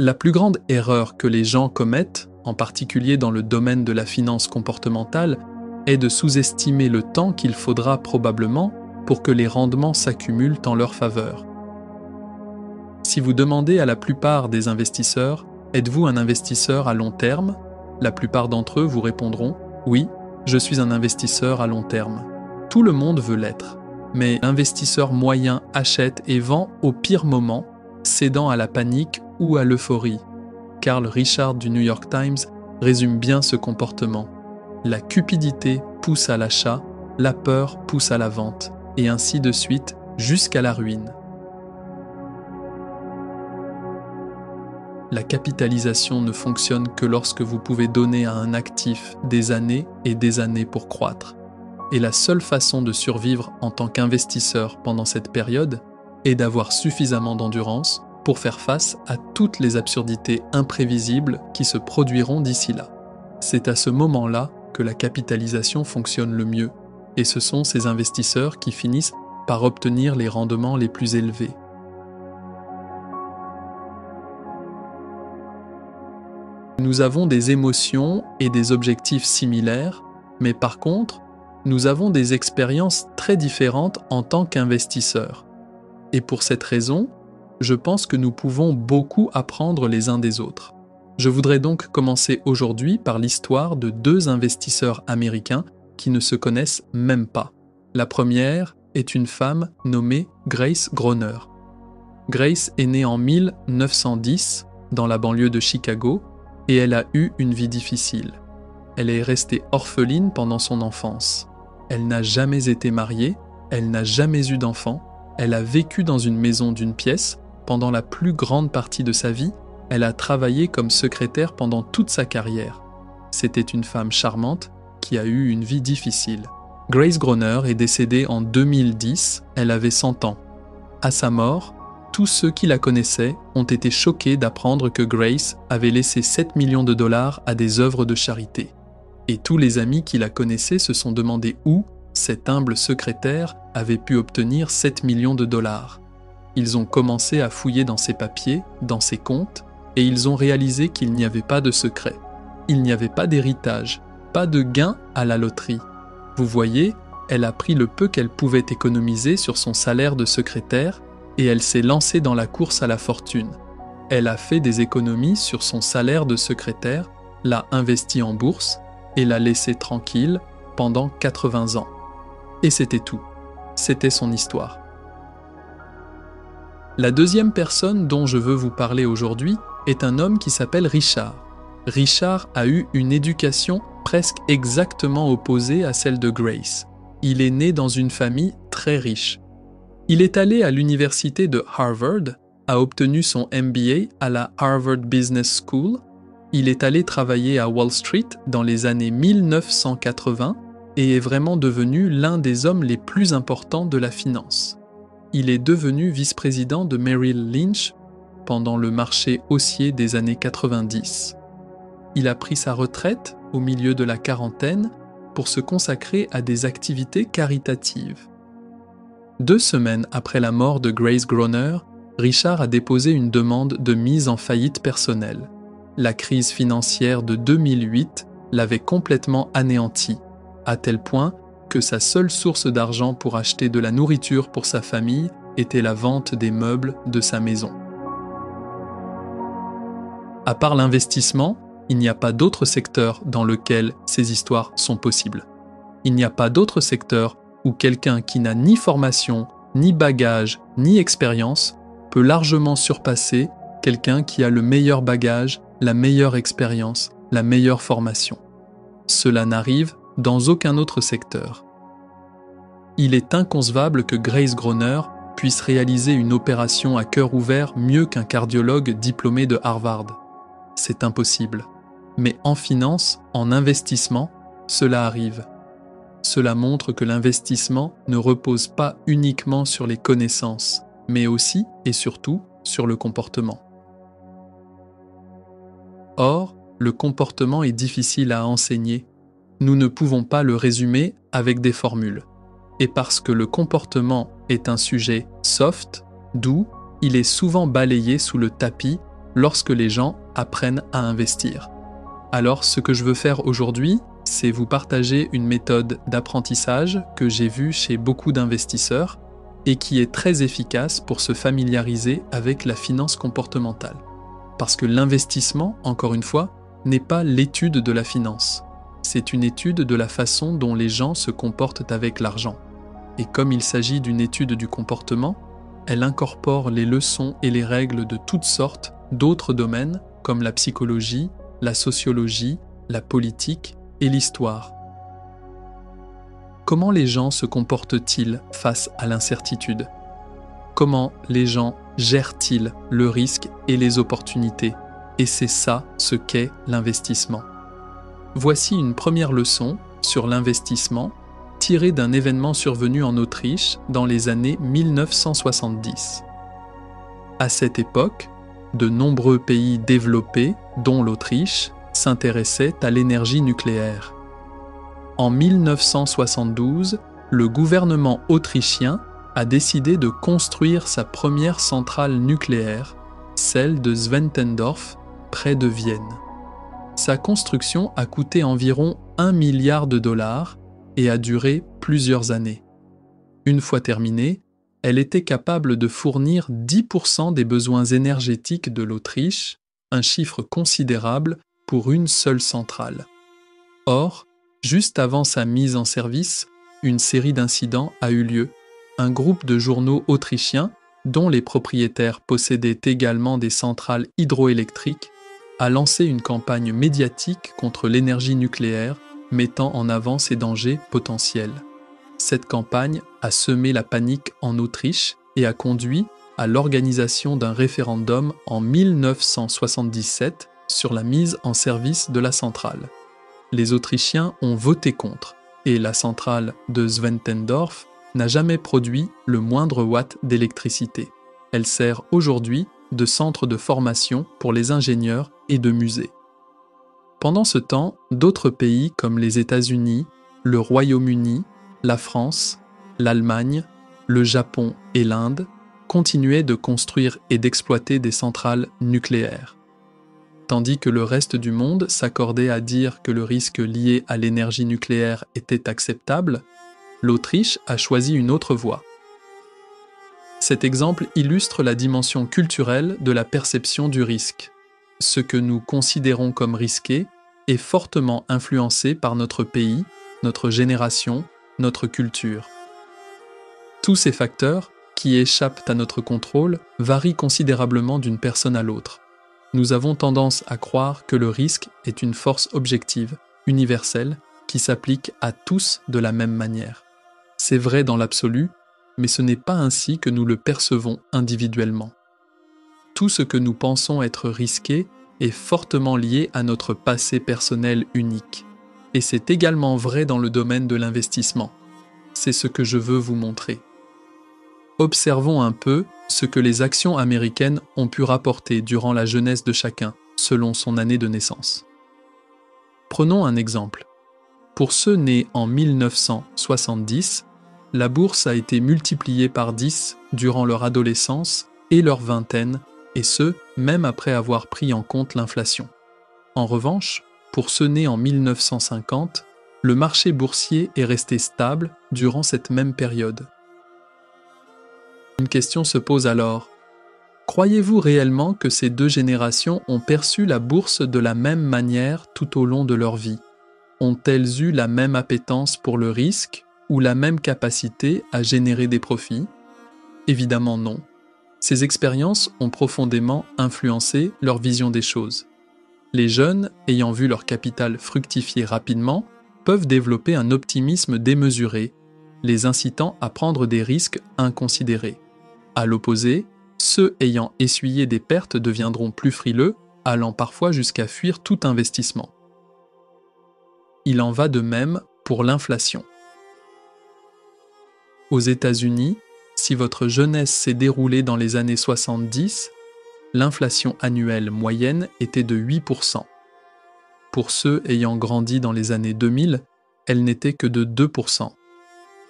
La plus grande erreur que les gens commettent, en particulier dans le domaine de la finance comportementale, est de sous-estimer le temps qu'il faudra probablement pour que les rendements s'accumulent en leur faveur. Si vous demandez à la plupart des investisseurs « Êtes-vous un investisseur à long terme ?», la plupart d'entre eux vous répondront « Oui, je suis un investisseur à long terme ». Tout le monde veut l'être, mais l'investisseur moyen achète et vend au pire moment, cédant à la panique ou à l'euphorie. Carl Richard du New York Times résume bien ce comportement. La cupidité pousse à l'achat, la peur pousse à la vente, et ainsi de suite jusqu'à la ruine. La capitalisation ne fonctionne que lorsque vous pouvez donner à un actif des années et des années pour croître. Et la seule façon de survivre en tant qu'investisseur pendant cette période est d'avoir suffisamment d'endurance pour faire face à toutes les absurdités imprévisibles qui se produiront d'ici là. C'est à ce moment-là que la capitalisation fonctionne le mieux, et ce sont ces investisseurs qui finissent par obtenir les rendements les plus élevés. Nous avons des émotions et des objectifs similaires, mais par contre, nous avons des expériences très différentes en tant qu'investisseurs. Et pour cette raison, je pense que nous pouvons beaucoup apprendre les uns des autres. Je voudrais donc commencer aujourd'hui par l'histoire de deux investisseurs américains qui ne se connaissent même pas. La première est une femme nommée Grace Groner. Grace est née en 1910 dans la banlieue de Chicago et elle a eu une vie difficile. Elle est restée orpheline pendant son enfance. Elle n'a jamais été mariée, elle n'a jamais eu d'enfant, elle a vécu dans une maison d'une pièce pendant la plus grande partie de sa vie, elle a travaillé comme secrétaire pendant toute sa carrière. C'était une femme charmante qui a eu une vie difficile. Grace Groner est décédée en 2010, elle avait 100 ans. À sa mort, tous ceux qui la connaissaient ont été choqués d'apprendre que Grace avait laissé 7 millions de dollars à des œuvres de charité. Et tous les amis qui la connaissaient se sont demandé où cette humble secrétaire avait pu obtenir 7 millions de dollars. Ils ont commencé à fouiller dans ses papiers, dans ses comptes, et ils ont réalisé qu'il n'y avait pas de secret. Il n'y avait pas d'héritage, pas de gain à la loterie. Vous voyez, elle a pris le peu qu'elle pouvait économiser sur son salaire de secrétaire et elle s'est lancée dans la course à la fortune. Elle a fait des économies sur son salaire de secrétaire, l'a investi en bourse et l'a laissé tranquille pendant 80 ans. Et c'était tout. C'était son histoire. La deuxième personne dont je veux vous parler aujourd'hui est un homme qui s'appelle Richard. Richard a eu une éducation presque exactement opposée à celle de Grace. Il est né dans une famille très riche. Il est allé à l'université de Harvard, a obtenu son MBA à la Harvard Business School. Il est allé travailler à Wall Street dans les années 1980 et est vraiment devenu l'un des hommes les plus importants de la finance. Il est devenu vice-président de Merrill Lynch pendant le marché haussier des années 90. Il a pris sa retraite au milieu de la quarantaine pour se consacrer à des activités caritatives. 2 semaines après la mort de Grace Groner, Richard a déposé une demande de mise en faillite personnelle. La crise financière de 2008 l'avait complètement anéanti, à tel point que sa seule source d'argent pour acheter de la nourriture pour sa famille était la vente des meubles de sa maison. À part l'investissement, il n'y a pas d'autre secteur dans lequel ces histoires sont possibles. Il n'y a pas d'autre secteur où quelqu'un qui n'a ni formation, ni bagage, ni expérience peut largement surpasser quelqu'un qui a le meilleur bagage, la meilleure expérience, la meilleure formation. Cela n'arrive dans aucun autre secteur. Il est inconcevable que Grace Groner puisse réaliser une opération à cœur ouvert mieux qu'un cardiologue diplômé de Harvard. C'est impossible. Mais en finance, en investissement, cela arrive. Cela montre que l'investissement ne repose pas uniquement sur les connaissances, mais aussi et surtout sur le comportement. Or, le comportement est difficile à enseigner. Nous ne pouvons pas le résumer avec des formules. Et parce que le comportement est un sujet soft, doux, il est souvent balayé sous le tapis lorsque les gens apprennent à investir. Alors, ce que je veux faire aujourd'hui, c'est vous partager une méthode d'apprentissage que j'ai vue chez beaucoup d'investisseurs et qui est très efficace pour se familiariser avec la finance comportementale. Parce que l'investissement, encore une fois, n'est pas l'étude de la finance. C'est une étude de la façon dont les gens se comportent avec l'argent. Et comme il s'agit d'une étude du comportement, elle incorpore les leçons et les règles de toutes sortes d'autres domaines comme la psychologie, la sociologie, la politique et l'histoire. Comment les gens se comportent-ils face à l'incertitude? Comment les gens gèrent-ils le risque et les opportunités? Et c'est ça ce qu'est l'investissement. Voici une première leçon sur l'investissement tirée d'un événement survenu en Autriche dans les années 1970. À cette époque, de nombreux pays développés, dont l'Autriche, s'intéressaient à l'énergie nucléaire. En 1972, le gouvernement autrichien a décidé de construire sa première centrale nucléaire, celle de Zwentendorf, près de Vienne. Sa construction a coûté environ 1 milliard de dollars et a duré plusieurs années. Une fois terminée, elle était capable de fournir 10% des besoins énergétiques de l'Autriche, un chiffre considérable pour une seule centrale. Or, juste avant sa mise en service, une série d'incidents a eu lieu. Un groupe de journaux autrichiens, dont les propriétaires possédaient également des centrales hydroélectriques, a lancé une campagne médiatique contre l'énergie nucléaire, mettant en avant ses dangers potentiels. Cette campagne a semé la panique en Autriche et a conduit à l'organisation d'un référendum en 1977 sur la mise en service de la centrale. Les Autrichiens ont voté contre, et la centrale de Zwentendorf n'a jamais produit le moindre watt d'électricité. Elle sert aujourd'hui de centre de formation pour les ingénieurs et de musée. Pendant ce temps, d'autres pays comme les États-Unis, le Royaume-Uni, la France, l'Allemagne, le Japon et l'Inde continuaient de construire et d'exploiter des centrales nucléaires. Tandis que le reste du monde s'accordait à dire que le risque lié à l'énergie nucléaire était acceptable, l'Autriche a choisi une autre voie. Cet exemple illustre la dimension culturelle de la perception du risque. Ce que nous considérons comme risqué est fortement influencé par notre pays, notre génération, notre culture. Tous ces facteurs, qui échappent à notre contrôle, varient considérablement d'une personne à l'autre. Nous avons tendance à croire que le risque est une force objective, universelle, qui s'applique à tous de la même manière. C'est vrai dans l'absolu, mais ce n'est pas ainsi que nous le percevons individuellement. Tout ce que nous pensons être risqué est fortement lié à notre passé personnel unique. Et c'est également vrai dans le domaine de l'investissement. C'est ce que je veux vous montrer. Observons un peu ce que les actions américaines ont pu rapporter durant la jeunesse de chacun, selon son année de naissance. Prenons un exemple. Pour ceux nés en 1970, la bourse a été multipliée par 10 durant leur adolescence et leur vingtaine, et ce, même après avoir pris en compte l'inflation. En revanche, pour ceux nés en 1950, le marché boursier est resté stable durant cette même période. Une question se pose alors. Croyez-vous réellement que ces deux générations ont perçu la bourse de la même manière tout au long de leur vie? Ont-elles eu la même appétence pour le risque ou la même capacité à générer des profits? Évidemment non. Ces expériences ont profondément influencé leur vision des choses. Les jeunes, ayant vu leur capital fructifier rapidement, peuvent développer un optimisme démesuré, les incitant à prendre des risques inconsidérés. À l'opposé, ceux ayant essuyé des pertes deviendront plus frileux, allant parfois jusqu'à fuir tout investissement. Il en va de même pour l'inflation. Aux États-Unis, si votre jeunesse s'est déroulée dans les années 70, l'inflation annuelle moyenne était de 8%. Pour ceux ayant grandi dans les années 2000, elle n'était que de 2%.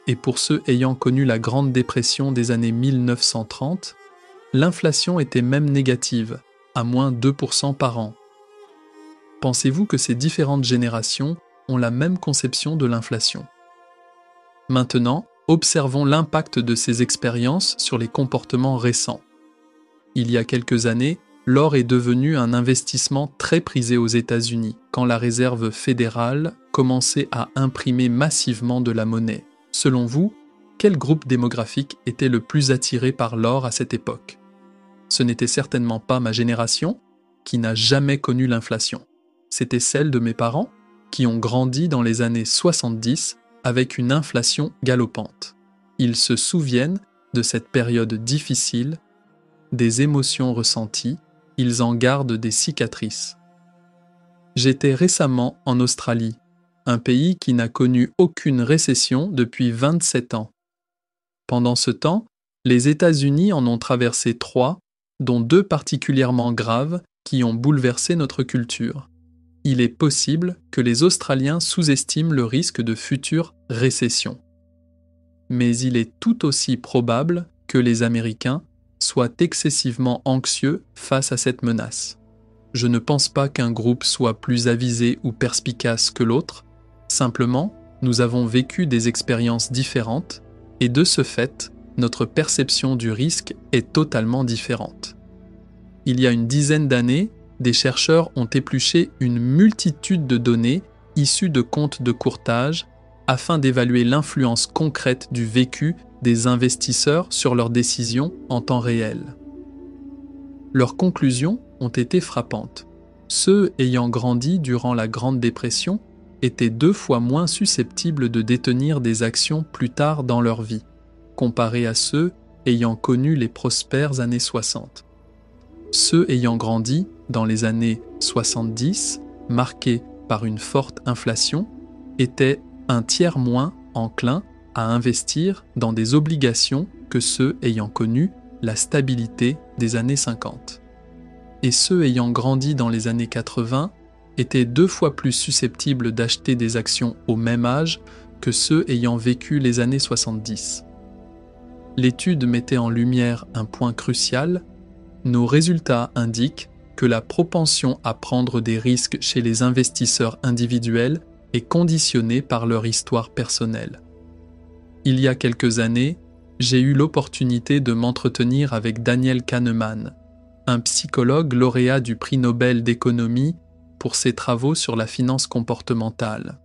Et pour ceux ayant connu la Grande Dépression des années 1930, l'inflation était même négative, à moins 2% par an. Pensez-vous que ces différentes générations ont la même conception de l'inflation? Maintenant, observons l'impact de ces expériences sur les comportements récents. Il y a quelques années, l'or est devenu un investissement très prisé aux États-Unis quand la Réserve fédérale commençait à imprimer massivement de la monnaie. Selon vous, quel groupe démographique était le plus attiré par l'or à cette époque? Ce n'était certainement pas ma génération, qui n'a jamais connu l'inflation. C'était celle de mes parents, qui ont grandi dans les années 70 avec une inflation galopante. Ils se souviennent de cette période difficile, des émotions ressenties, ils en gardent des cicatrices. J'étais récemment en Australie, un pays qui n'a connu aucune récession depuis 27 ans. Pendant ce temps, les États-Unis en ont traversé 3, dont 2 particulièrement graves qui ont bouleversé notre culture. Il est possible que les Australiens sous-estiment le risque de futures récessions. Mais il est tout aussi probable que les Américains soient excessivement anxieux face à cette menace. Je ne pense pas qu'un groupe soit plus avisé ou perspicace que l'autre, simplement, nous avons vécu des expériences différentes et de ce fait, notre perception du risque est totalement différente. Il y a une dizaine d'années, des chercheurs ont épluché une multitude de données issues de comptes de courtage afin d'évaluer l'influence concrète du vécu des investisseurs sur leurs décisions en temps réel. Leurs conclusions ont été frappantes. Ceux ayant grandi durant la Grande Dépression étaient 2 fois moins susceptibles de détenir des actions plus tard dans leur vie, comparés à ceux ayant connu les prospères années 60. Ceux ayant grandi dans les années 70, marqués par une forte inflation, étaient un tiers moins enclins à investir dans des obligations que ceux ayant connu la stabilité des années 50. Et ceux ayant grandi dans les années 80 étaient 2 fois plus susceptibles d'acheter des actions au même âge que ceux ayant vécu les années 70. L'étude mettait en lumière un point crucial. Nos résultats indiquent que la propension à prendre des risques chez les investisseurs individuels est conditionnée par leur histoire personnelle. Il y a quelques années, j'ai eu l'opportunité de m'entretenir avec Daniel Kahneman, un psychologue lauréat du prix Nobel d'économie pour ses travaux sur la finance comportementale.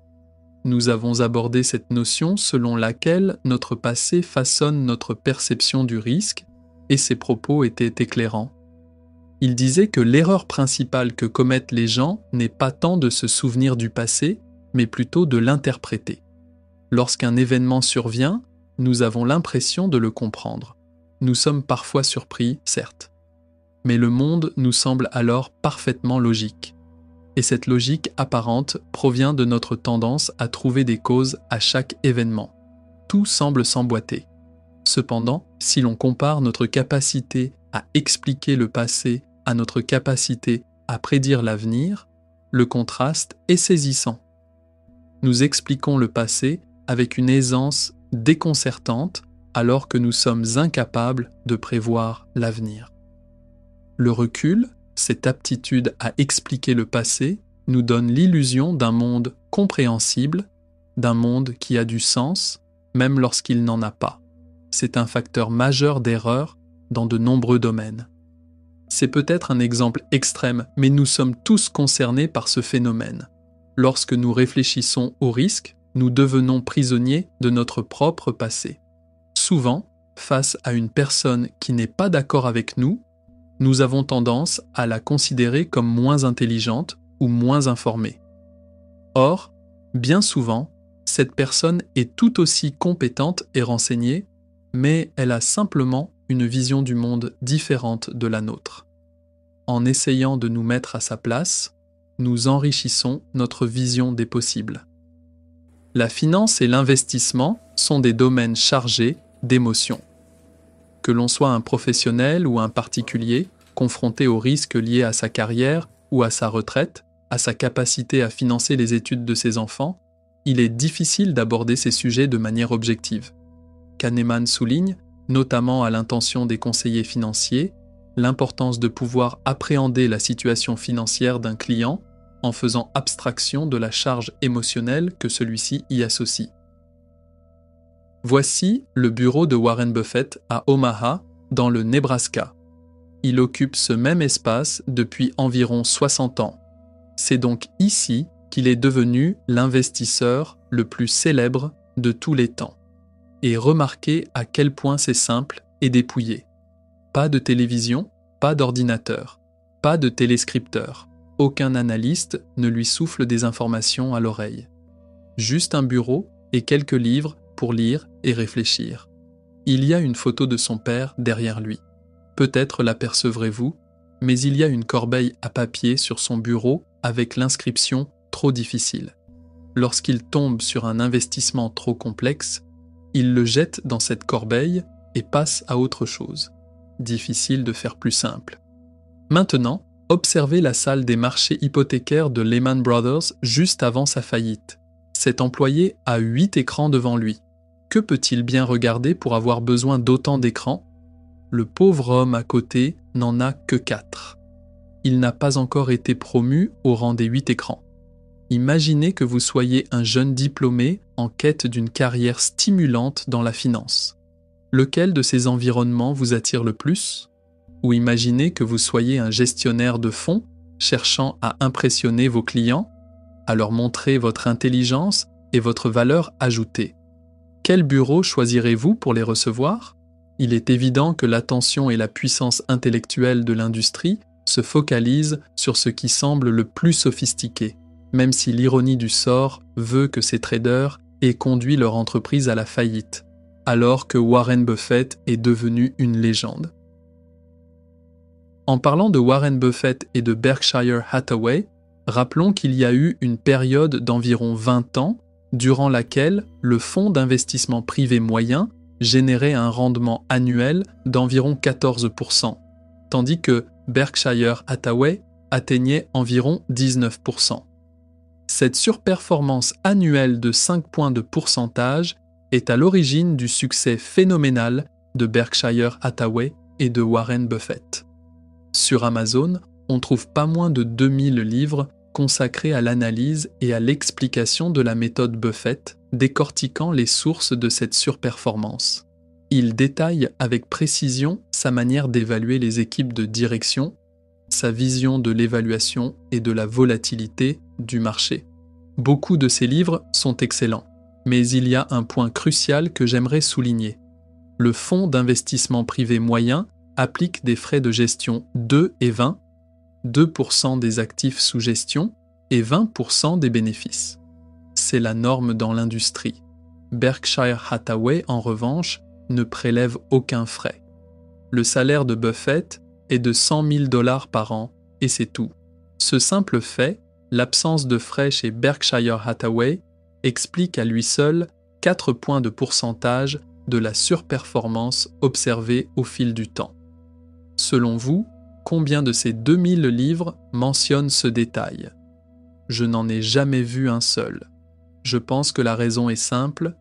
Nous avons abordé cette notion selon laquelle notre passé façonne notre perception du risque, et ses propos étaient éclairants. Il disait que l'erreur principale que commettent les gens n'est pas tant de se souvenir du passé, mais plutôt de l'interpréter. Lorsqu'un événement survient, nous avons l'impression de le comprendre. Nous sommes parfois surpris, certes. Mais le monde nous semble alors parfaitement logique. Et cette logique apparente provient de notre tendance à trouver des causes à chaque événement. Tout semble s'emboîter. Cependant, si l'on compare notre capacité à expliquer le passé à notre capacité à prédire l'avenir, le contraste est saisissant. Nous expliquons le passé avec une aisance déconcertante alors que nous sommes incapables de prévoir l'avenir. Le recul, cette aptitude à expliquer le passé, nous donne l'illusion d'un monde compréhensible, d'un monde qui a du sens, même lorsqu'il n'en a pas. C'est un facteur majeur d'erreur dans de nombreux domaines. C'est peut-être un exemple extrême, mais nous sommes tous concernés par ce phénomène. Lorsque nous réfléchissons au risque, nous devenons prisonniers de notre propre passé. Souvent, face à une personne qui n'est pas d'accord avec nous, nous avons tendance à la considérer comme moins intelligente ou moins informée. Or, bien souvent, cette personne est tout aussi compétente et renseignée, mais elle a simplement une vision du monde différente de la nôtre. En essayant de nous mettre à sa place, nous enrichissons notre vision des possibles. La finance et l'investissement sont des domaines chargés d'émotions. Que l'on soit un professionnel ou un particulier, confronté aux risques liés à sa carrière ou à sa retraite, à sa capacité à financer les études de ses enfants, il est difficile d'aborder ces sujets de manière objective. Kahneman souligne, notamment à l'intention des conseillers financiers, l'importance de pouvoir appréhender la situation financière d'un client en faisant abstraction de la charge émotionnelle que celui-ci y associe. Voici le bureau de Warren Buffett à Omaha, dans le Nebraska. Il occupe ce même espace depuis environ 60 ans. C'est donc ici qu'il est devenu l'investisseur le plus célèbre de tous les temps. Et remarquez à quel point c'est simple et dépouillé. Pas de télévision, pas d'ordinateur, pas de téléscripteur. Aucun analyste ne lui souffle des informations à l'oreille. Juste un bureau et quelques livres pour lire et réfléchir. Il y a une photo de son père derrière lui. Peut-être l'apercevrez-vous, mais il y a une corbeille à papier sur son bureau avec l'inscription « Trop difficile ». Lorsqu'il tombe sur un investissement trop complexe, il le jette dans cette corbeille et passe à autre chose. Difficile de faire plus simple. Maintenant, observez la salle des marchés hypothécaires de Lehman Brothers juste avant sa faillite. Cet employé a 8 écrans devant lui. Que peut-il bien regarder pour avoir besoin d'autant d'écrans ? Le pauvre homme à côté n'en a que 4. Il n'a pas encore été promu au rang des 8 écrans. Imaginez que vous soyez un jeune diplômé en quête d'une carrière stimulante dans la finance. Lequel de ces environnements vous attire le plus ? Ou imaginez que vous soyez un gestionnaire de fonds cherchant à impressionner vos clients, à leur montrer votre intelligence et votre valeur ajoutée. Quel bureau choisirez-vous pour les recevoir ? Il est évident que l'attention et la puissance intellectuelle de l'industrie se focalisent sur ce qui semble le plus sophistiqué, même si l'ironie du sort veut que ces traders aient conduit leur entreprise à la faillite, alors que Warren Buffett est devenu une légende. En parlant de Warren Buffett et de Berkshire Hathaway, rappelons qu'il y a eu une période d'environ 20 ans durant laquelle le fonds d'investissement privé moyen générait un rendement annuel d'environ 14%, tandis que Berkshire Hathaway atteignait environ 19%. Cette surperformance annuelle de 5 points de pourcentage est à l'origine du succès phénoménal de Berkshire Hathaway et de Warren Buffett. Sur Amazon, on trouve pas moins de 2000 livres consacrés à l'analyse et à l'explication de la méthode Buffett, décortiquant les sources de cette surperformance. Il détaille avec précision sa manière d'évaluer les équipes de direction, sa vision de l'évaluation et de la volatilité du marché. Beaucoup de ces livres sont excellents, mais il y a un point crucial que j'aimerais souligner. Le fonds d'investissement privé moyen applique des frais de gestion 2 et 20, 2% des actifs sous gestion et 20% des bénéfices. C'est la norme dans l'industrie. Berkshire Hathaway, en revanche, ne prélève aucun frais. Le salaire de Buffett est de $100 000 par an, et c'est tout. Ce simple fait, l'absence de frais chez Berkshire Hathaway, explique à lui seul 4 points de pourcentage de la surperformance observée au fil du temps. Selon vous, combien de ces 2000 livres mentionnent ce détail ? Je n'en ai jamais vu un seul. Je pense que la raison est simple,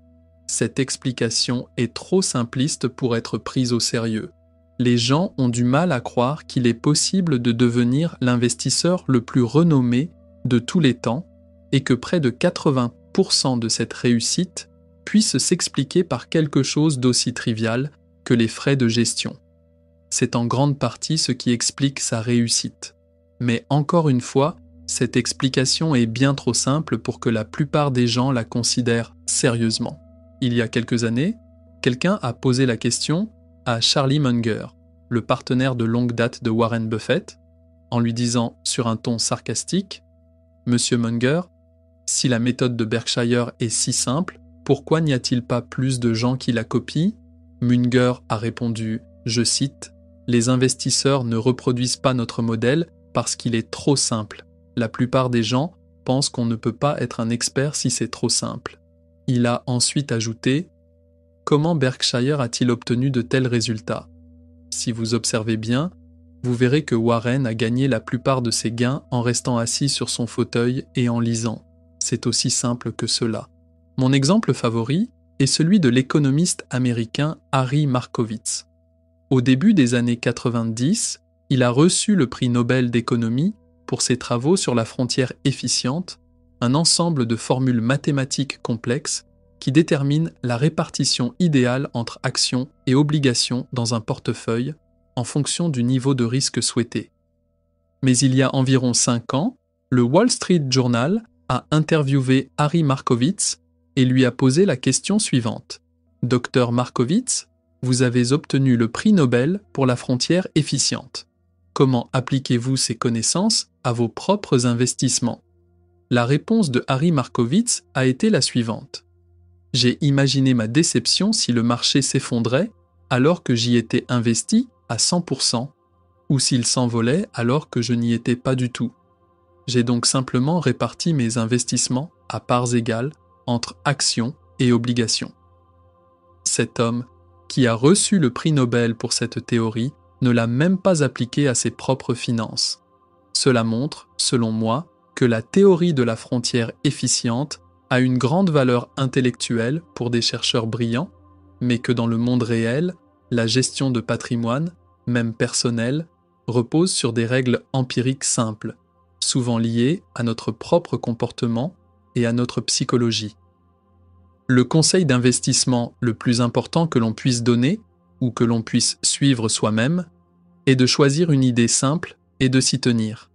cette explication est trop simpliste pour être prise au sérieux. Les gens ont du mal à croire qu'il est possible de devenir l'investisseur le plus renommé de tous les temps et que près de 80% de cette réussite puisse s'expliquer par quelque chose d'aussi trivial que les frais de gestion. C'est en grande partie ce qui explique sa réussite. Mais encore une fois, cette explication est bien trop simple pour que la plupart des gens la considèrent sérieusement. Il y a quelques années, quelqu'un a posé la question à Charlie Munger, le partenaire de longue date de Warren Buffett, en lui disant sur un ton sarcastique « Monsieur Munger, si la méthode de Berkshire est si simple, pourquoi n'y a-t-il pas plus de gens qui la copient ?» Munger a répondu, je cite, « Les investisseurs ne reproduisent pas notre modèle parce qu'il est trop simple. La plupart des gens pensent qu'on ne peut pas être un expert si c'est trop simple. » Il a ensuite ajouté « Comment Berkshire a-t-il obtenu de tels résultats ? Si vous observez bien, vous verrez que Warren a gagné la plupart de ses gains en restant assis sur son fauteuil et en lisant. C'est aussi simple que cela. » Mon exemple favori est celui de l'économiste américain Harry Markowitz. Au début des années 90, Il a reçu le prix Nobel d'économie pour ses travaux sur la frontière efficiente, un ensemble de formules mathématiques complexes qui déterminent la répartition idéale entre actions et obligations dans un portefeuille en fonction du niveau de risque souhaité. Mais il y a environ 5 ans, le Wall Street Journal a interviewé Harry Markowitz et lui a posé la question suivante. Dr Markowitz, vous avez obtenu le prix Nobel pour la frontière efficiente. Comment appliquez-vous ces connaissances à vos propres investissements? La réponse de Harry Markowitz a été la suivante. J'ai imaginé ma déception si le marché s'effondrait alors que j'y étais investi à 100%, ou s'il s'envolait alors que je n'y étais pas du tout. J'ai donc simplement réparti mes investissements à parts égales entre actions et obligations. Cet homme, qui a reçu le prix Nobel pour cette théorie, ne l'a même pas appliquée à ses propres finances. Cela montre, selon moi, que la théorie de la frontière efficiente a une grande valeur intellectuelle pour des chercheurs brillants, mais que dans le monde réel, la gestion de patrimoine, même personnel, repose sur des règles empiriques simples, souvent liées à notre propre comportement et à notre psychologie. Le conseil d'investissement le plus important que l'on puisse donner, ou que l'on puisse suivre soi-même, est de choisir une idée simple et de s'y tenir.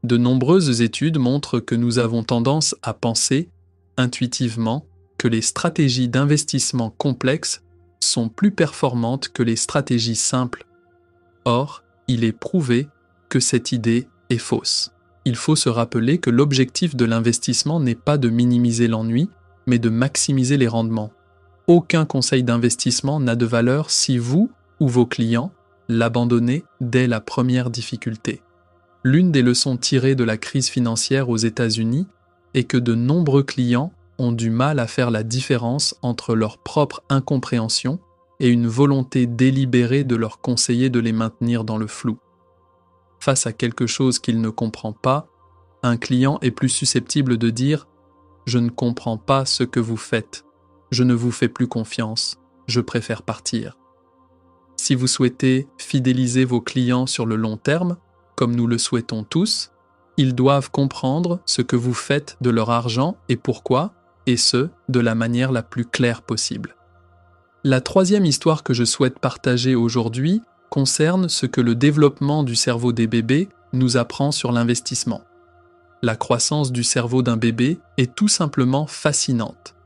De nombreuses études montrent que nous avons tendance à penser, intuitivement, que les stratégies d'investissement complexes sont plus performantes que les stratégies simples. Or, il est prouvé que cette idée est fausse. Il faut se rappeler que l'objectif de l'investissement n'est pas de minimiser l'ennui, mais de maximiser les rendements. Aucun conseil d'investissement n'a de valeur si vous ou vos clients l'abandonnez dès la première difficulté. L'une des leçons tirées de la crise financière aux États-Unis est que de nombreux clients ont du mal à faire la différence entre leur propre incompréhension et une volonté délibérée de leur conseiller de les maintenir dans le flou. Face à quelque chose qu'il ne comprend pas, un client est plus susceptible de dire « Je ne comprends pas ce que vous faites, je ne vous fais plus confiance, je préfère partir ». Si vous souhaitez fidéliser vos clients sur le long terme, comme nous le souhaitons tous, ils doivent comprendre ce que vous faites de leur argent et pourquoi, et ce, de la manière la plus claire possible. La troisième histoire que je souhaite partager aujourd'hui concerne ce que le développement du cerveau des bébés nous apprend sur l'investissement. La croissance du cerveau d'un bébé est tout simplement fascinante.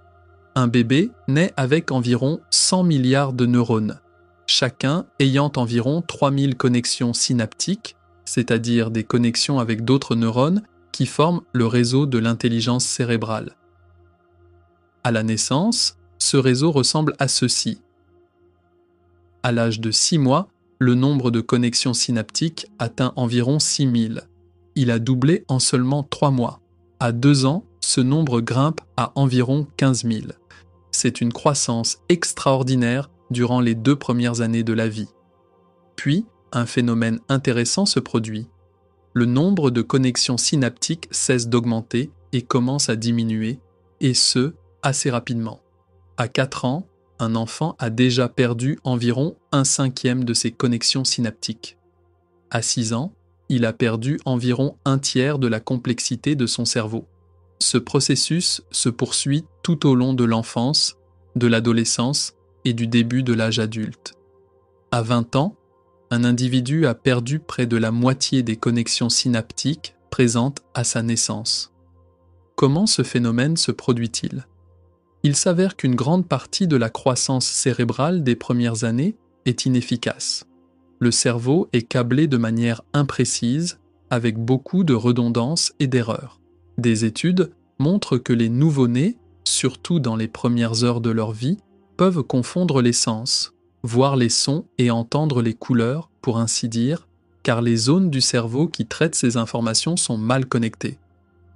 Un bébé naît avec environ 100 milliards de neurones, chacun ayant environ 3000 connexions synaptiques, c'est-à-dire des connexions avec d'autres neurones qui forment le réseau de l'intelligence cérébrale. À la naissance, ce réseau ressemble à ceci. À l'âge de 6 mois, le nombre de connexions synaptiques atteint environ 6000. Il a doublé en seulement 3 mois. À 2 ans, ce nombre grimpe à environ 15 000. C'est une croissance extraordinaire durant les 2 premières années de la vie. Puis, un phénomène intéressant se produit. Le nombre de connexions synaptiques cesse d'augmenter et commence à diminuer, et ce, assez rapidement. À 4 ans, un enfant a déjà perdu environ 1/5 de ses connexions synaptiques. À 6 ans, il a perdu environ 1/3 de la complexité de son cerveau. Ce processus se poursuit tout au long de l'enfance, de l'adolescence et du début de l'âge adulte. À 20 ans, un individu a perdu près de la moitié des connexions synaptiques présentes à sa naissance. Comment ce phénomène se produit-il ? Il s'avère qu'une grande partie de la croissance cérébrale des premières années est inefficace. Le cerveau est câblé de manière imprécise, avec beaucoup de redondances et d'erreurs. Des études montrent que les nouveau-nés, surtout dans les premières heures de leur vie, peuvent confondre les sens, voir les sons et entendre les couleurs, pour ainsi dire, car les zones du cerveau qui traitent ces informations sont mal connectées.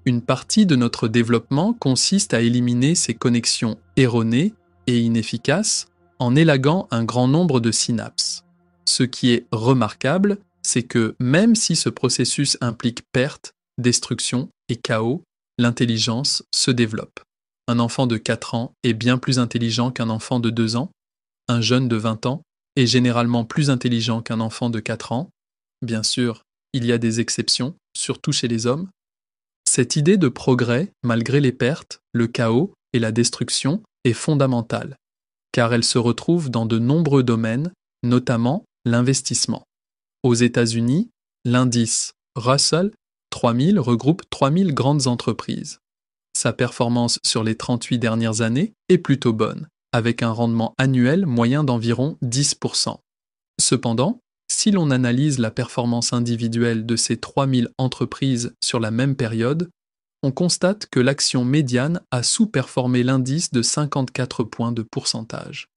Une partie de notre développement consiste à éliminer ces connexions erronées et inefficaces en élaguant un grand nombre de synapses. Ce qui est remarquable, c'est que même si ce processus implique perte, destruction et chaos, l'intelligence se développe. Un enfant de 4 ans est bien plus intelligent qu'un enfant de 2 ans. Un jeune de 20 ans est généralement plus intelligent qu'un enfant de 4 ans. Bien sûr, il y a des exceptions, surtout chez les hommes. Cette idée de progrès, malgré les pertes, le chaos et la destruction, est fondamentale, car elle se retrouve dans de nombreux domaines, notamment l'investissement. Aux États-Unis, l'indice Russell 3000 regroupe 3000 grandes entreprises. Sa performance sur les 38 dernières années est plutôt bonne, avec un rendement annuel moyen d'environ 10%. Cependant, si l'on analyse la performance individuelle de ces 3000 entreprises sur la même période, on constate que l'action médiane a sous-performé l'indice de 54 points de pourcentage.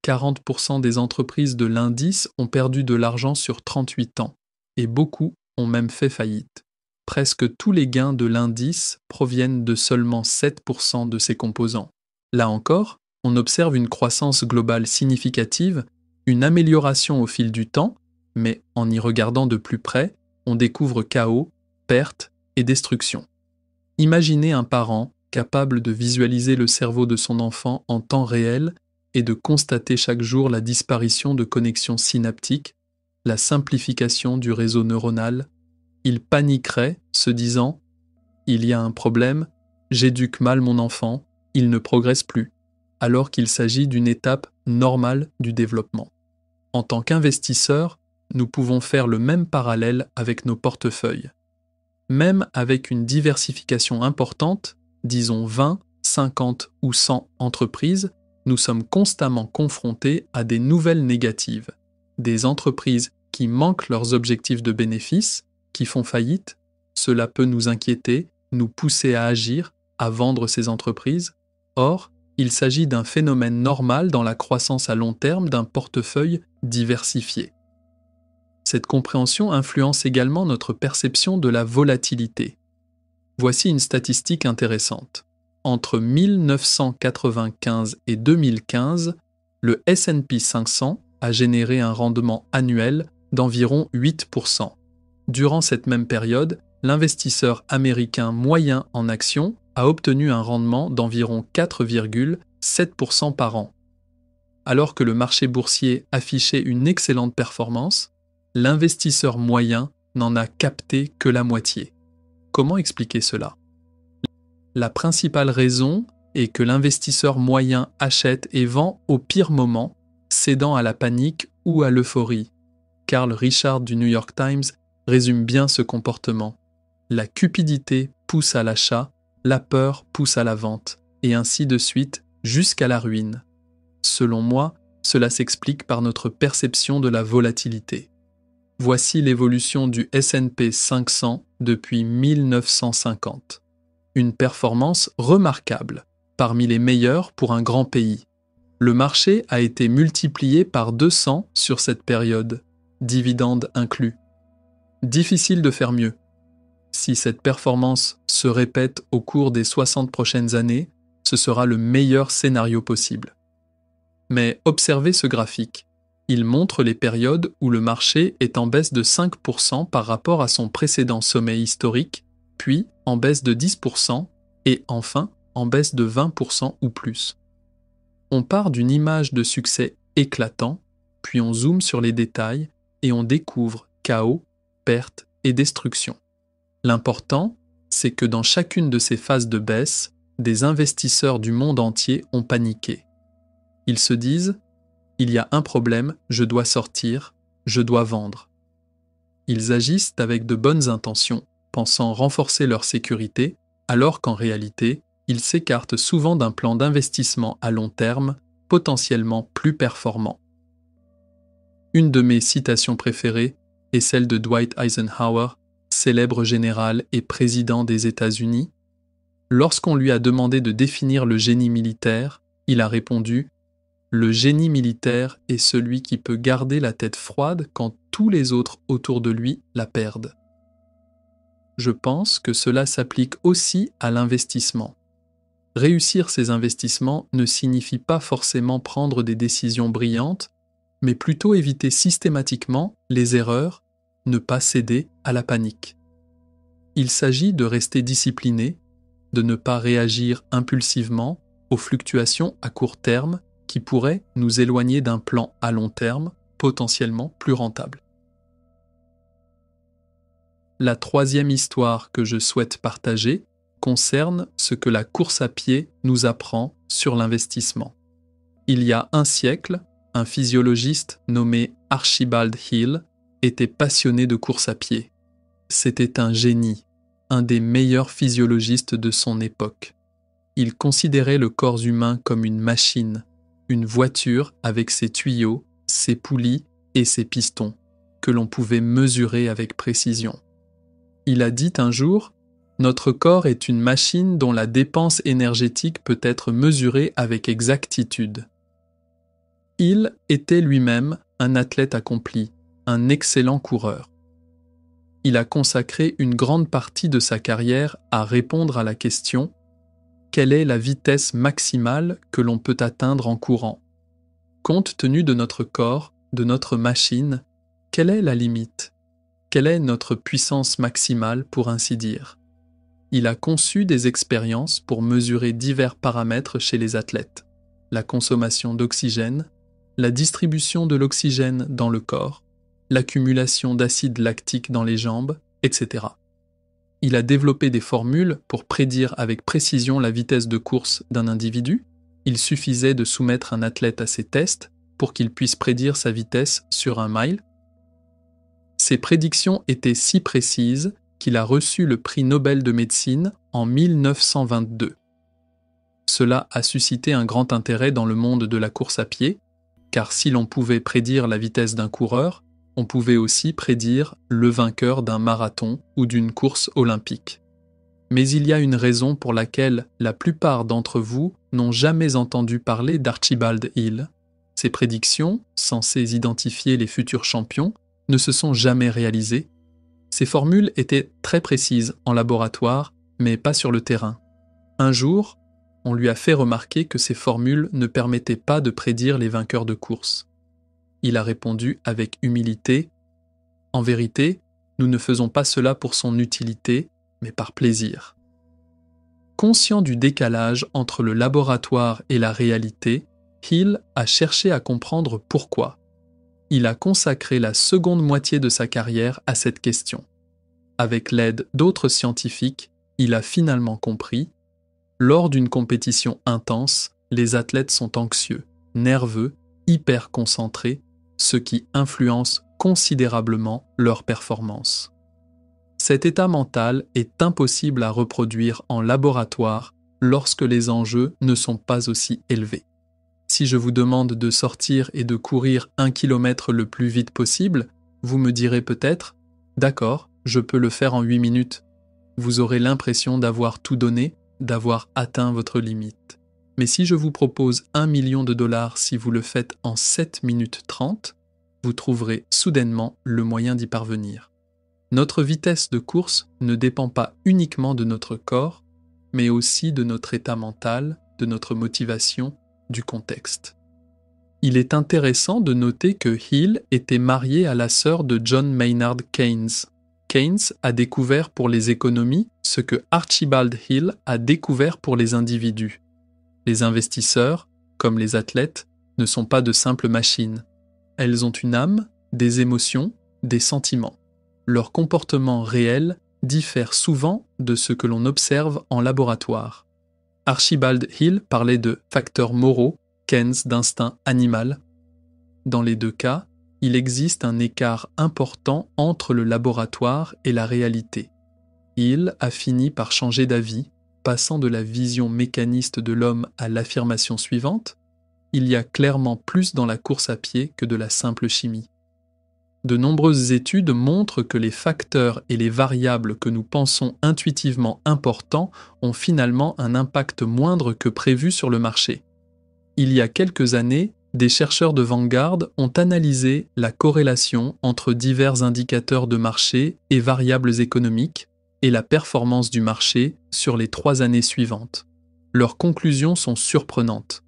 40% des entreprises de l'indice ont perdu de l'argent sur 38 ans, et beaucoup ont même fait faillite. Presque tous les gains de l'indice proviennent de seulement 7% de ses composants. Là encore, on observe une croissance globale significative, une amélioration au fil du temps, mais en y regardant de plus près, on découvre chaos, perte et destruction. Imaginez un parent capable de visualiser le cerveau de son enfant en temps réel et de constater chaque jour la disparition de connexions synaptiques, la simplification du réseau neuronal. Il paniquerait, se disant « Il y a un problème, j'éduque mal mon enfant, il ne progresse plus », alors qu'il s'agit d'une étape normale du développement. En tant qu'investisseurs, nous pouvons faire le même parallèle avec nos portefeuilles. Même avec une diversification importante, disons 20, 50 ou 100 entreprises, nous sommes constamment confrontés à des nouvelles négatives. Des entreprises qui manquent leurs objectifs de bénéfices, qui font faillite, cela peut nous inquiéter, nous pousser à agir, à vendre ces entreprises. Or, il s'agit d'un phénomène normal dans la croissance à long terme d'un portefeuille diversifié. Cette compréhension influence également notre perception de la volatilité. Voici une statistique intéressante. Entre 1995 et 2015, le S&P 500 a généré un rendement annuel d'environ 8%. Durant cette même période, l'investisseur américain moyen en actions a obtenu un rendement d'environ 4,7% par an. Alors que le marché boursier affichait une excellente performance, l'investisseur moyen n'en a capté que la moitié. Comment expliquer cela ? La principale raison est que l'investisseur moyen achète et vend au pire moment, cédant à la panique ou à l'euphorie. Carl Richard du New York Times résume bien ce comportement. La cupidité pousse à l'achat, la peur pousse à la vente, et ainsi de suite jusqu'à la ruine. Selon moi, cela s'explique par notre perception de la volatilité. Voici l'évolution du S&P 500 depuis 1950. Une performance remarquable, parmi les meilleures pour un grand pays. Le marché a été multiplié par 200 sur cette période, dividendes inclus. Difficile de faire mieux. Si cette performance se répète au cours des 60 prochaines années, ce sera le meilleur scénario possible. Mais observez ce graphique. Il montre les périodes où le marché est en baisse de 5% par rapport à son précédent sommet historique, puis en baisse de 10% et enfin en baisse de 20% ou plus. On part d'une image de succès éclatant, puis on zoome sur les détails et on découvre chaos, perte et destruction. L'important, c'est que dans chacune de ces phases de baisse, des investisseurs du monde entier ont paniqué. Ils se disent « Il y a un problème, je dois sortir, je dois vendre ». Ils agissent avec de bonnes intentions, pensant renforcer leur sécurité, alors qu'en réalité, ils s'écartent souvent d'un plan d'investissement à long terme, potentiellement plus performant. Une de mes citations préférées est celle de Dwight Eisenhower, célèbre général et président des États-Unis. Lorsqu'on lui a demandé de définir le génie militaire, il a répondu « Le génie militaire est celui qui peut garder la tête froide quand tous les autres autour de lui la perdent. » Je pense que cela s'applique aussi à l'investissement. Réussir ses investissements ne signifie pas forcément prendre des décisions brillantes, mais plutôt éviter systématiquement les erreurs, ne pas céder à la panique. Il s'agit de rester discipliné, de ne pas réagir impulsivement aux fluctuations à court terme qui pourraient nous éloigner d'un plan à long terme potentiellement plus rentable. La troisième histoire que je souhaite partager concerne ce que la course à pied nous apprend sur l'investissement. Il y a un siècle, un physiologiste nommé Archibald Hill était passionné de course à pied. C'était un génie, un des meilleurs physiologistes de son époque. Il considérait le corps humain comme une machine, une voiture avec ses tuyaux, ses poulies et ses pistons, que l'on pouvait mesurer avec précision. Il a dit un jour « Notre corps est une machine dont la dépense énergétique peut être mesurée avec exactitude. » Il était lui-même un athlète accompli, un excellent coureur. Il a consacré une grande partie de sa carrière à répondre à la question « Quelle est la vitesse maximale que l'on peut atteindre en courant ? Compte tenu de notre corps, de notre machine, quelle est la limite ? Quelle est notre puissance maximale pour ainsi dire ? Il a conçu des expériences pour mesurer divers paramètres chez les athlètes, la consommation d'oxygène, la distribution de l'oxygène dans le corps, l'accumulation d'acide lactique dans les jambes, etc. Il a développé des formules pour prédire avec précision la vitesse de course d'un individu. Il suffisait de soumettre un athlète à ces tests pour qu'il puisse prédire sa vitesse sur 1 mile. Ces prédictions étaient si précises qu'il a reçu le prix Nobel de médecine en 1922. Cela a suscité un grand intérêt dans le monde de la course à pied, car si l'on pouvait prédire la vitesse d'un coureur, on pouvait aussi prédire le vainqueur d'un marathon ou d'une course olympique. Mais il y a une raison pour laquelle la plupart d'entre vous n'ont jamais entendu parler d'Archibald Hill. Ces prédictions, censées identifier les futurs champions, ne se sont jamais réalisées. Ces formules étaient très précises en laboratoire, mais pas sur le terrain. Un jour, on lui a fait remarquer que ces formules ne permettaient pas de prédire les vainqueurs de course. Il a répondu avec humilité « En vérité, nous ne faisons pas cela pour son utilité, mais par plaisir. » Conscient du décalage entre le laboratoire et la réalité, Hill a cherché à comprendre pourquoi. Il a consacré la seconde moitié de sa carrière à cette question. Avec l'aide d'autres scientifiques, il a finalement compris « Lors d'une compétition intense, les athlètes sont anxieux, nerveux, hyper concentrés, ce qui influence considérablement leur performance. Cet état mental est impossible à reproduire en laboratoire lorsque les enjeux ne sont pas aussi élevés. Si je vous demande de sortir et de courir 1 kilomètre le plus vite possible, vous me direz peut-être « D'accord, je peux le faire en 8 minutes. » Vous aurez l'impression d'avoir tout donné, d'avoir atteint votre limite. Mais si je vous propose 1 million de dollars si vous le faites en 7 minutes 30, vous trouverez soudainement le moyen d'y parvenir. Notre vitesse de course ne dépend pas uniquement de notre corps, mais aussi de notre état mental, de notre motivation, du contexte. Il est intéressant de noter que Hill était marié à la sœur de John Maynard Keynes. Keynes a découvert pour les économies ce que Archibald Hill a découvert pour les individus. Les investisseurs, comme les athlètes, ne sont pas de simples machines. Elles ont une âme, des émotions, des sentiments. Leur comportement réel diffère souvent de ce que l'on observe en laboratoire. Archibald Hill parlait de facteurs moraux, Keynes d'instinct animal. Dans les deux cas, il existe un écart important entre le laboratoire et la réalité. Hill a fini par changer d'avis, passant de la vision mécaniste de l'homme à l'affirmation suivante : il y a clairement plus dans la course à pied que de la simple chimie. De nombreuses études montrent que les facteurs et les variables que nous pensons intuitivement importants ont finalement un impact moindre que prévu sur le marché. Il y a quelques années, des chercheurs de Vanguard ont analysé la corrélation entre divers indicateurs de marché et variables économiques et la performance du marché sur les 3 années suivantes. Leurs conclusions sont surprenantes.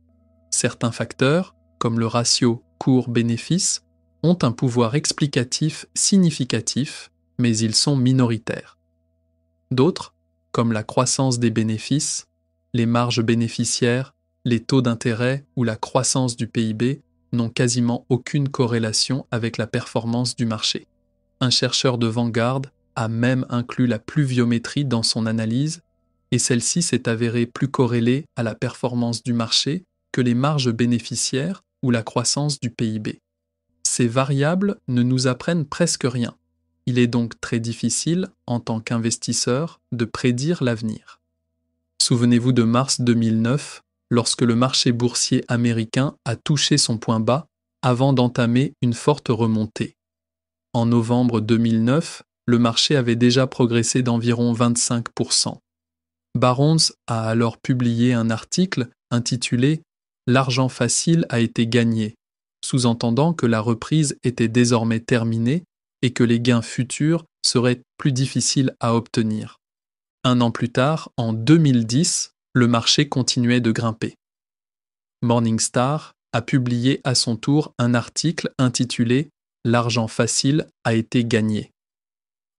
Certains facteurs, comme le ratio cours-bénéfice, ont un pouvoir explicatif significatif, mais ils sont minoritaires. D'autres, comme la croissance des bénéfices, les marges bénéficiaires, les taux d'intérêt ou la croissance du PIB, n'ont quasiment aucune corrélation avec la performance du marché. Un chercheur de Vanguard a même inclus la pluviométrie dans son analyse, et celle-ci s'est avérée plus corrélée à la performance du marché que les marges bénéficiaires ou la croissance du PIB. Ces variables ne nous apprennent presque rien. Il est donc très difficile, en tant qu'investisseur, de prédire l'avenir. Souvenez-vous de mars 2009, lorsque le marché boursier américain a touché son point bas avant d'entamer une forte remontée. En novembre 2009, le marché avait déjà progressé d'environ 25%. Barronds a alors publié un article intitulé « L'argent facile a été gagné », sous-entendant que la reprise était désormais terminée et que les gains futurs seraient plus difficiles à obtenir. Un an plus tard, en 2010, le marché continuait de grimper. Morningstar a publié à son tour un article intitulé « L'argent facile a été gagné ».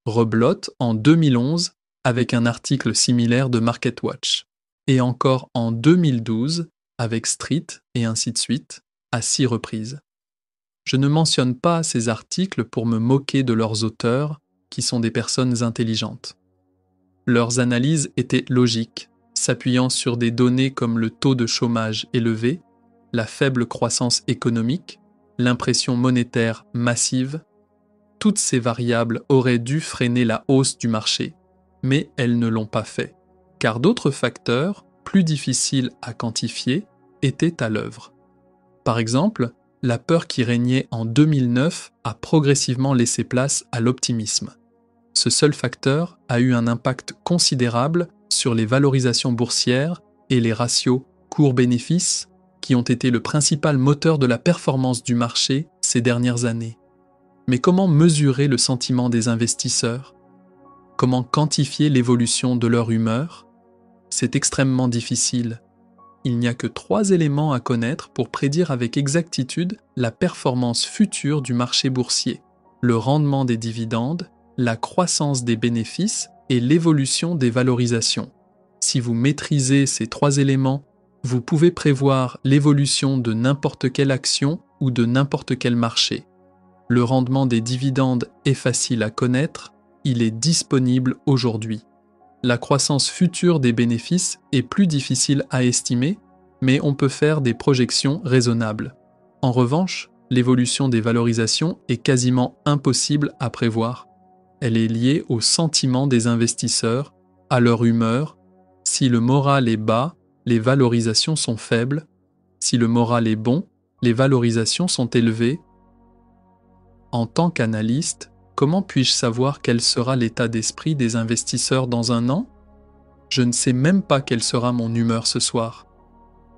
Rebelote en 2011 avec un article similaire de MarketWatch, et encore en 2012 avec Street et ainsi de suite, à 6 reprises. Je ne mentionne pas ces articles pour me moquer de leurs auteurs, qui sont des personnes intelligentes. Leurs analyses étaient logiques, s'appuyant sur des données comme le taux de chômage élevé, la faible croissance économique, l'impression monétaire massive. Toutes ces variables auraient dû freiner la hausse du marché, mais elles ne l'ont pas fait, car d'autres facteurs, plus difficiles à quantifier, étaient à l'œuvre. Par exemple, la peur qui régnait en 2009 a progressivement laissé place à l'optimisme. Ce seul facteur a eu un impact considérable sur les valorisations boursières et les ratios cours-bénéfices qui ont été le principal moteur de la performance du marché ces dernières années. Mais comment mesurer le sentiment des investisseurs? Comment quantifier l'évolution de leur humeur? C'est extrêmement difficile. Il n'y a que 3 éléments à connaître pour prédire avec exactitude la performance future du marché boursier: le rendement des dividendes, la croissance des bénéfices et l'évolution des valorisations. Si vous maîtrisez ces 3 éléments, vous pouvez prévoir l'évolution de n'importe quelle action ou de n'importe quel marché. Le rendement des dividendes est facile à connaître, il est disponible aujourd'hui. La croissance future des bénéfices est plus difficile à estimer, mais on peut faire des projections raisonnables. En revanche, l'évolution des valorisations est quasiment impossible à prévoir. Elle est liée au sentiment des investisseurs, à leur humeur. Si le moral est bas, les valorisations sont faibles. Si le moral est bon, les valorisations sont élevées. En tant qu'analyste, comment puis-je savoir quel sera l'état d'esprit des investisseurs dans un an? Je ne sais même pas quelle sera mon humeur ce soir.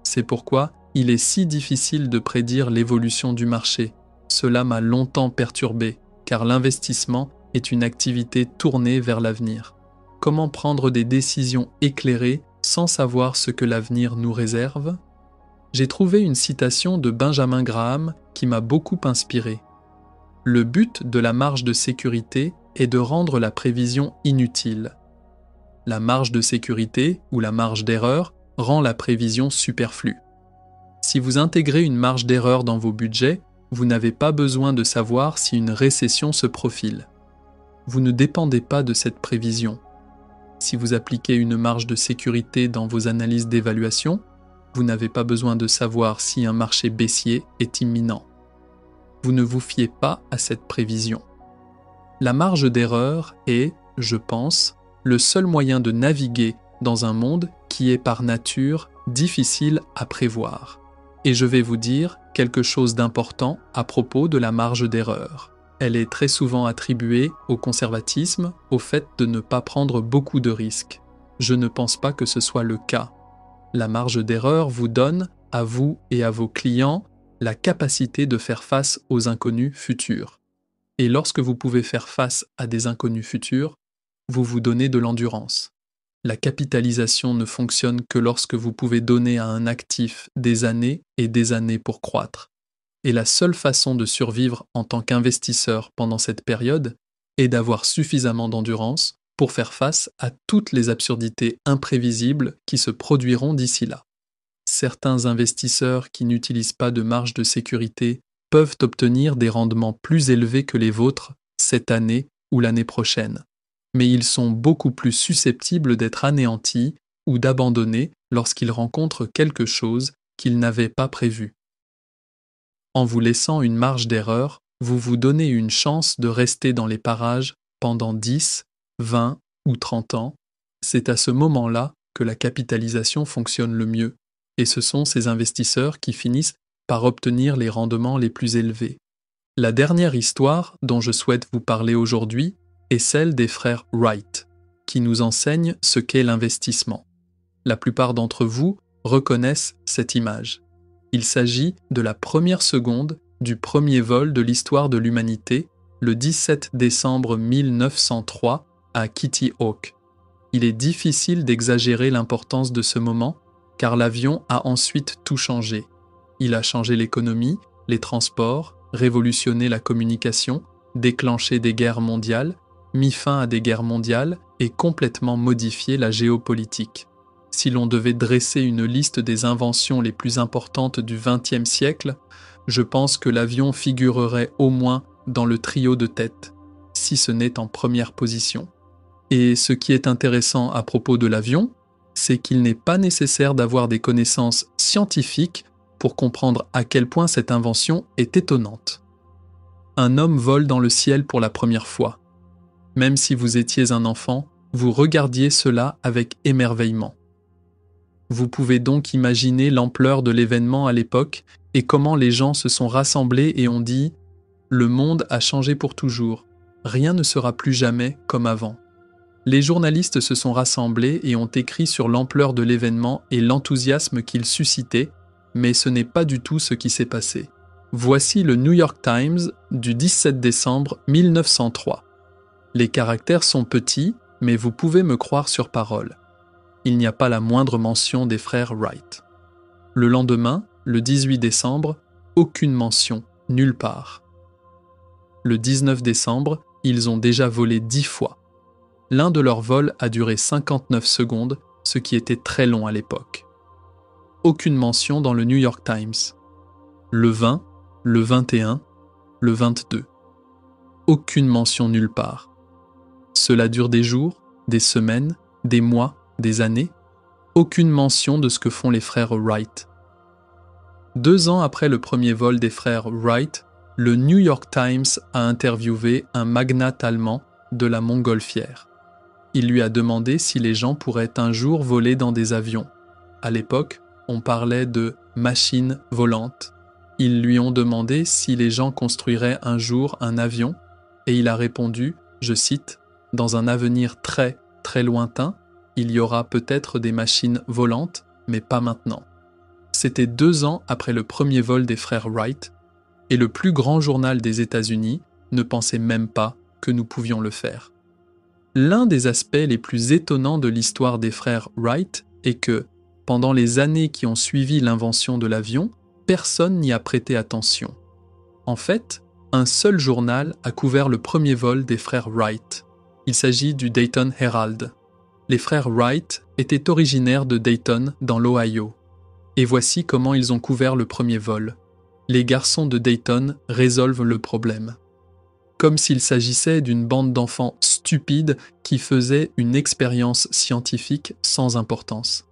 C'est pourquoi il est si difficile de prédire l'évolution du marché. Cela m'a longtemps perturbé, car l'investissement est une activité tournée vers l'avenir. Comment prendre des décisions éclairées sans savoir ce que l'avenir nous réserve? J'ai trouvé une citation de Benjamin Graham qui m'a beaucoup inspiré. Le but de la marge de sécurité est de rendre la prévision inutile. La marge de sécurité, ou la marge d'erreur, rend la prévision superflue. Si vous intégrez une marge d'erreur dans vos budgets, vous n'avez pas besoin de savoir si une récession se profile. Vous ne dépendez pas de cette prévision. Si vous appliquez une marge de sécurité dans vos analyses d'évaluation, vous n'avez pas besoin de savoir si un marché baissier est imminent. Vous ne vous fiez pas à cette prévision. La marge d'erreur est, je pense, le seul moyen de naviguer dans un monde qui est par nature difficile à prévoir. Et je vais vous dire quelque chose d'important à propos de la marge d'erreur. Elle est très souvent attribuée au conservatisme, au fait de ne pas prendre beaucoup de risques. Je ne pense pas que ce soit le cas. La marge d'erreur vous donne, à vous et à vos clients, la capacité de faire face aux inconnus futurs. Et lorsque vous pouvez faire face à des inconnus futurs, vous vous donnez de l'endurance. La capitalisation ne fonctionne que lorsque vous pouvez donner à un actif des années et des années pour croître. Et la seule façon de survivre en tant qu'investisseur pendant cette période est d'avoir suffisamment d'endurance pour faire face à toutes les absurdités imprévisibles qui se produiront d'ici là. Certains investisseurs qui n'utilisent pas de marge de sécurité peuvent obtenir des rendements plus élevés que les vôtres cette année ou l'année prochaine. mais ils sont beaucoup plus susceptibles d'être anéantis ou d'abandonner lorsqu'ils rencontrent quelque chose qu'ils n'avaient pas prévu. En vous laissant une marge d'erreur, vous vous donnez une chance de rester dans les parages pendant 10, 20 ou 30 ans. C'est à ce moment-là que la capitalisation fonctionne le mieux, et ce sont ces investisseurs qui finissent par obtenir les rendements les plus élevés. La dernière histoire dont je souhaite vous parler aujourd'hui est celle des frères Wright, qui nous enseignent ce qu'est l'investissement. La plupart d'entre vous reconnaissent cette image. Il s'agit de la première seconde du premier vol de l'histoire de l'humanité, le 17 décembre 1903 à Kitty Hawk. Il est difficile d'exagérer l'importance de ce moment, car l'avion a ensuite tout changé. Il a changé l'économie, les transports, révolutionné la communication, déclenché des guerres mondiales, mis fin à des guerres mondiales et complètement modifié la géopolitique. Si l'on devait dresser une liste des inventions les plus importantes du XXe siècle, je pense que l'avion figurerait au moins dans le trio de tête, si ce n'est en première position. Et ce qui est intéressant à propos de l'avion, c'est qu'il n'est pas nécessaire d'avoir des connaissances scientifiques pour comprendre à quel point cette invention est étonnante. Un homme vole dans le ciel pour la première fois. Même si vous étiez un enfant, vous regardiez cela avec émerveillement. Vous pouvez donc imaginer l'ampleur de l'événement à l'époque et comment les gens se sont rassemblés et ont dit « Le monde a changé pour toujours, rien ne sera plus jamais comme avant ». Les journalistes se sont rassemblés et ont écrit sur l'ampleur de l'événement et l'enthousiasme qu'il suscitait, mais ce n'est pas du tout ce qui s'est passé. Voici le New York Times du 17 décembre 1903. Les caractères sont petits, mais vous pouvez me croire sur parole. Il n'y a pas la moindre mention des frères Wright. Le lendemain, le 18 décembre, aucune mention, nulle part. Le 19 décembre, ils ont déjà volé 10 fois. L'un de leurs vols a duré 59 secondes, ce qui était très long à l'époque. Aucune mention dans le New York Times. Le 20, le 21, le 22. Aucune mention nulle part. Cela dure des jours, des semaines, des mois, des années. Aucune mention de ce que font les frères Wright. 2 ans après le premier vol des frères Wright, le New York Times a interviewé un magnate allemand de la montgolfière. Il lui a demandé si les gens pourraient un jour voler dans des avions. À l'époque, on parlait de machines volantes. Ils lui ont demandé si les gens construiraient un jour un avion, et il a répondu, je cite, « Dans un avenir très, très lointain, il y aura peut-être des machines volantes, mais pas maintenant. » C'était 2 ans après le premier vol des frères Wright, et le plus grand journal des États-Unis ne pensait même pas que nous pouvions le faire. L'un des aspects les plus étonnants de l'histoire des frères Wright est que, pendant les années qui ont suivi l'invention de l'avion, personne n'y a prêté attention. En fait, un seul journal a couvert le premier vol des frères Wright. Il s'agit du Dayton Herald. Les frères Wright étaient originaires de Dayton, dans l'Ohio. Et voici comment ils ont couvert le premier vol. Les garçons de Dayton résolvent le problème. Comme s'il s'agissait d'une bande d'enfants stupides qui faisaient une expérience scientifique sans importance.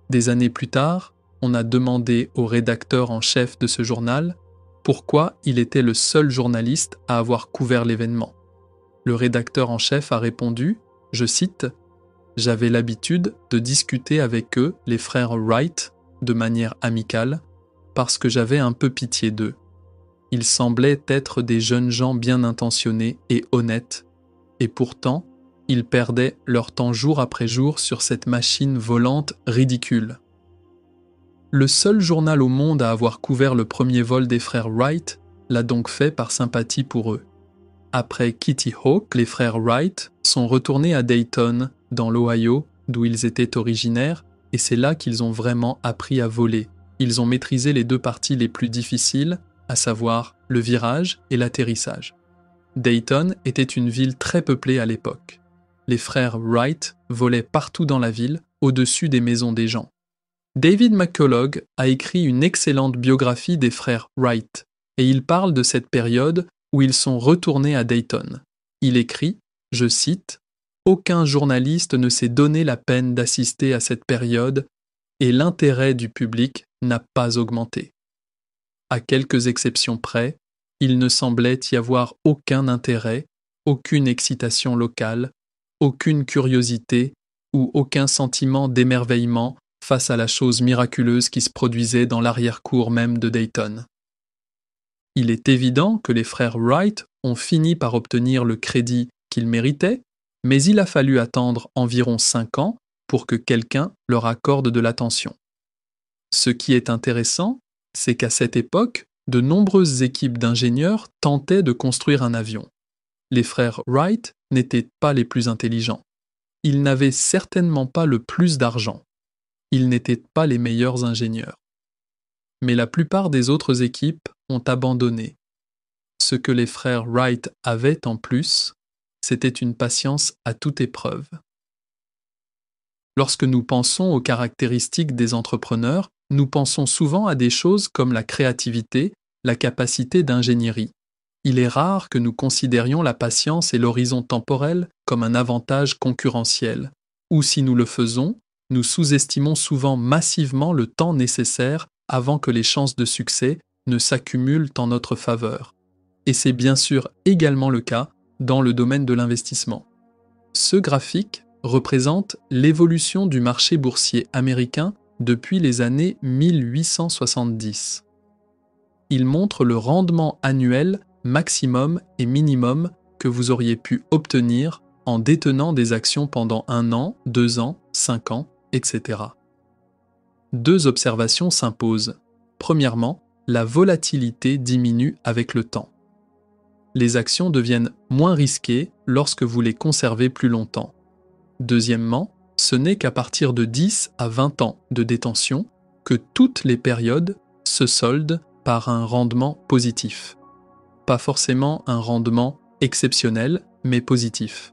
Des années plus tard, on a demandé au rédacteur en chef de ce journal pourquoi il était le seul journaliste à avoir couvert l'événement. Le rédacteur en chef a répondu, je cite, « J'avais l'habitude de discuter avec eux, les frères Wright, de manière amicale, parce que j'avais un peu pitié d'eux. Ils semblaient être des jeunes gens bien intentionnés et honnêtes, et pourtant, ils perdaient leur temps jour après jour sur cette machine volante ridicule. » Le seul journal au monde à avoir couvert le premier vol des frères Wright l'a donc fait par sympathie pour eux. Après Kitty Hawk, les frères Wright sont retournés à Dayton, dans l'Ohio, d'où ils étaient originaires, et c'est là qu'ils ont vraiment appris à voler. Ils ont maîtrisé les 2 parties les plus difficiles, à savoir le virage et l'atterrissage. Dayton était une ville très peuplée à l'époque. Les frères Wright volaient partout dans la ville, au-dessus des maisons des gens. David McCullough a écrit une excellente biographie des frères Wright, et il parle de cette période où ils sont retournés à Dayton. Il écrit, je cite, aucun journaliste ne s'est donné la peine d'assister à cette période et l'intérêt du public n'a pas augmenté. À quelques exceptions près, il ne semblait y avoir aucun intérêt, aucune excitation locale, aucune curiosité ou aucun sentiment d'émerveillement face à la chose miraculeuse qui se produisait dans l'arrière-cour même de Dayton. Il est évident que les frères Wright ont fini par obtenir le crédit qu'ils méritaient, mais il a fallu attendre environ 5 ans pour que quelqu'un leur accorde de l'attention. Ce qui est intéressant, c'est qu'à cette époque, de nombreuses équipes d'ingénieurs tentaient de construire un avion. Les frères Wright n'étaient pas les plus intelligents. Ils n'avaient certainement pas le plus d'argent. Ils n'étaient pas les meilleurs ingénieurs. Mais la plupart des autres équipes ont abandonné. Ce que les frères Wright avaient en plus, c'était une patience à toute épreuve. Lorsque nous pensons aux caractéristiques des entrepreneurs, nous pensons souvent à des choses comme la créativité, la capacité d'ingénierie. Il est rare que nous considérions la patience et l'horizon temporel comme un avantage concurrentiel, ou si nous le faisons, nous sous-estimons souvent massivement le temps nécessaire avant que les chances de succès ne s'accumulent en notre faveur. Et c'est bien sûr également le cas dans le domaine de l'investissement. Ce graphique représente l'évolution du marché boursier américain depuis les années 1870. Il montre le rendement annuel maximum et minimum que vous auriez pu obtenir en détenant des actions pendant 1 an, 2 ans, 5 ans, etc. Deux observations s'imposent. Premièrement, la volatilité diminue avec le temps. Les actions deviennent moins risquées lorsque vous les conservez plus longtemps. Deuxièmement, ce n'est qu'à partir de 10 à 20 ans de détention que toutes les périodes se soldent par un rendement positif. Pas forcément un rendement exceptionnel, mais positif.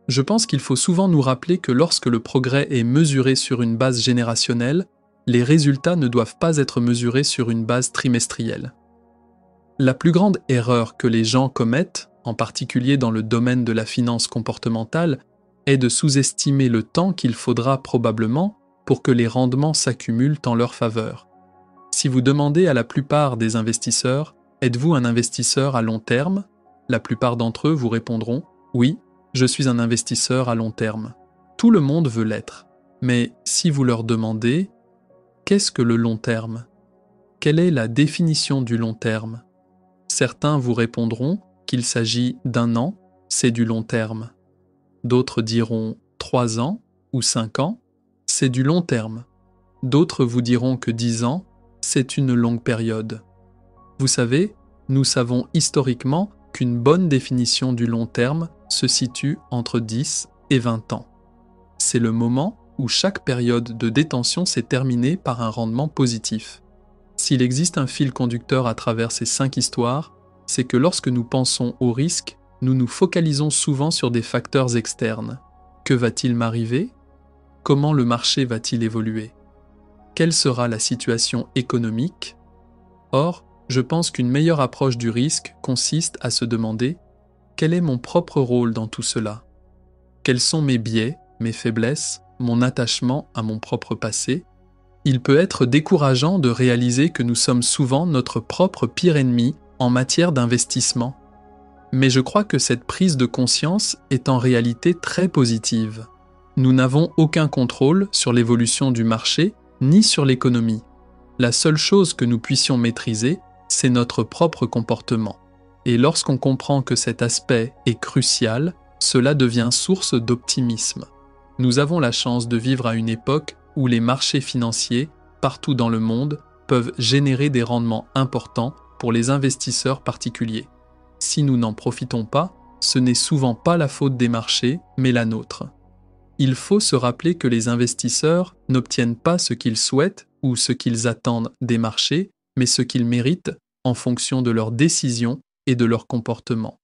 Je pense qu'il faut souvent nous rappeler que lorsque le progrès est mesuré sur une base générationnelle, les résultats ne doivent pas être mesurés sur une base trimestrielle. La plus grande erreur que les gens commettent, en particulier dans le domaine de la finance comportementale, est de sous-estimer le temps qu'il faudra probablement pour que les rendements s'accumulent en leur faveur. Si vous demandez à la plupart des investisseurs « Êtes-vous un investisseur à long terme ?», la plupart d'entre eux vous répondront « Oui, je suis un investisseur à long terme ». Tout le monde veut l'être. Mais si vous leur demandez « Qu'est-ce que le long terme ? Quelle est la définition du long terme ?» Certains vous répondront qu'il s'agit d'1 an, c'est du long terme. D'autres diront 3 ans ou 5 ans, c'est du long terme. D'autres vous diront que 10 ans, c'est une longue période. Vous savez, nous savons historiquement qu'une bonne définition du long terme se situe entre 10 et 20 ans. C'est le moment où chaque période de détention s'est terminée par un rendement positif. S'il existe un fil conducteur à travers ces 5 histoires, c'est que lorsque nous pensons au risque, nous nous focalisons souvent sur des facteurs externes. Que va-t-il m'arriver ? Comment le marché va-t-il évoluer ? Quelle sera la situation économique ? Or, je pense qu'une meilleure approche du risque consiste à se demander « Quel est mon propre rôle dans tout cela ? Quels sont mes biais, mes faiblesses, mon attachement à mon propre passé ? » Il peut être décourageant de réaliser que nous sommes souvent notre propre pire ennemi en matière d'investissement. Mais je crois que cette prise de conscience est en réalité très positive. Nous n'avons aucun contrôle sur l'évolution du marché ni sur l'économie. La seule chose que nous puissions maîtriser, c'est notre propre comportement. Et lorsqu'on comprend que cet aspect est crucial, cela devient source d'optimisme. Nous avons la chance de vivre à une époque où les marchés financiers, partout dans le monde, peuvent générer des rendements importants pour les investisseurs particuliers. Si nous n'en profitons pas, ce n'est souvent pas la faute des marchés, mais la nôtre. Il faut se rappeler que les investisseurs n'obtiennent pas ce qu'ils souhaitent ou ce qu'ils attendent des marchés, mais ce qu'ils méritent en fonction de leurs décisions et de leur comportement.